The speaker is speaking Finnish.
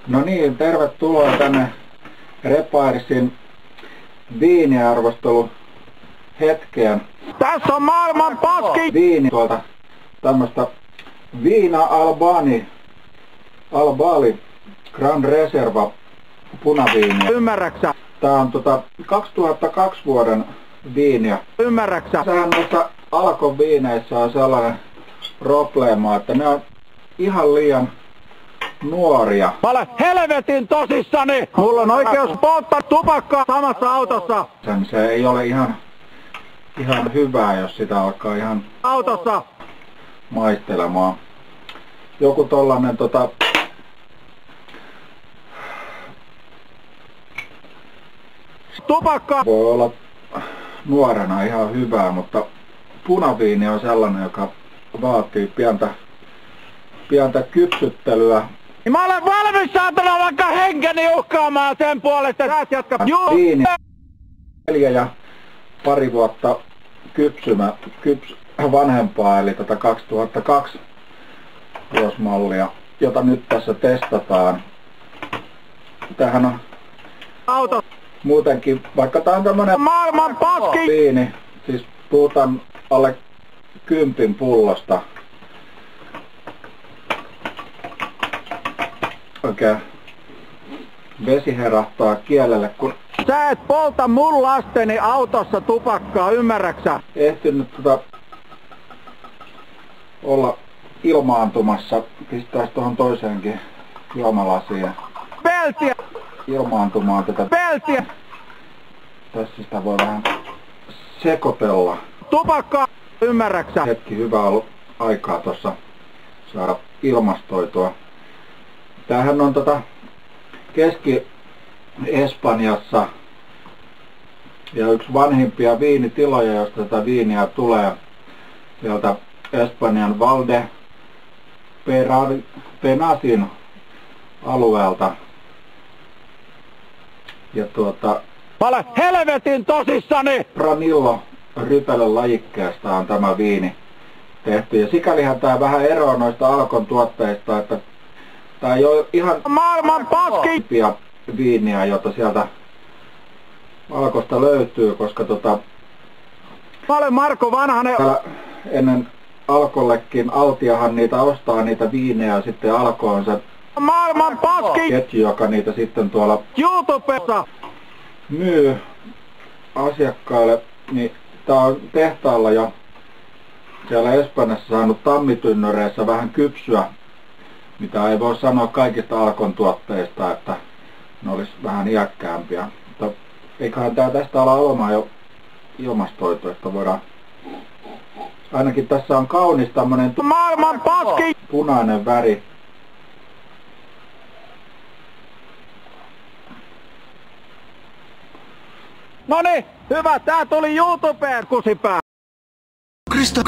No niin, tervetuloa tänne Repairsin viiniarvostelu hetkeen. Tässä on maailman paski! Viini tuolta tämmöstä Viina Albali Grand Reserva punaviiniä. Ymmärräksä? Tää on 2002 vuoden viiniä. Ymmärräksä? Tähän noissa Alkon viineissä on sellainen probleema, että ne on ihan liian nuoria. Mä olen helvetin tosissani! Mulla on oikeus polttaa tupakkaa samassa autossa! Se ei ole ihan hyvää, jos sitä alkaa ihan Autossa! maistelemaan. Joku tollanen Tupakka! voi olla nuorena ihan hyvää, mutta punaviini on sellainen, joka vaatii pientä kypsyttelyä. Mä olen valmis saatana vaikka henkeni uhkaamaan sen puolesta, että sä et jatka. Viini 4 ja pari vuotta vanhempaa, eli 2002 vuosimallia, jota nyt tässä testataan. Tämähän on Auto! muutenkin, vaikka tää on tämmönen Maailman paski! viini, siis puhutaan alle 10 pullosta. Oikein vesi herahtaa kielelle, kun Sä et polta mun lasteni autossa tupakkaa, ymmärräksä? ehtinyt olla ilmaantumassa. Pistäis tuohon toiseenkin juomalasiin Peltiä! ilmaantumaan tätä. Peltiä! Tässä sitä voi vähän sekoitella. Tupakkaa! Ymmärräksä? Hetki hyvä ollut aikaa tuossa saada ilmastoitua. Tämähän on Keski-Espanjassa ja yksi vanhimpia viinitiloja, josta tätä viiniä tulee sieltä Espanjan Valdepenasin alueelta. Ja Mä olen helvetin tosissani! Branillo rypälön lajikkeesta on tämä viini tehty. Ja sikälihän tää vähän eroaa noista Alkon tuotteista, että tää ei ole ihan Maailman paski! viiniä, jota sieltä Alkosta löytyy, koska Mä olen Marko Vanhanen. täällä ennen Alkollekin Altiahan niitä ostaa niitä viinejä, sitten Alko on se Maailman paski! ketju, joka niitä sitten tuolla YouTubessa! myy asiakkaille, niin tää on tehtaalla jo siellä Espanjassa saanut tammitynnyreissä vähän kypsyä, mitä ei voi sanoa kaikista Alkon tuotteista, että ne olisi vähän iäkkäämpiä. Mutta eiköhän tää tästä ala olemaan jo ilmastoitu, että voidaan ainakin tässä on kaunis tämmönen Maailman paski! punainen väri. Noniin, hyvä, tää tuli YouTubeen, kusipää! Krista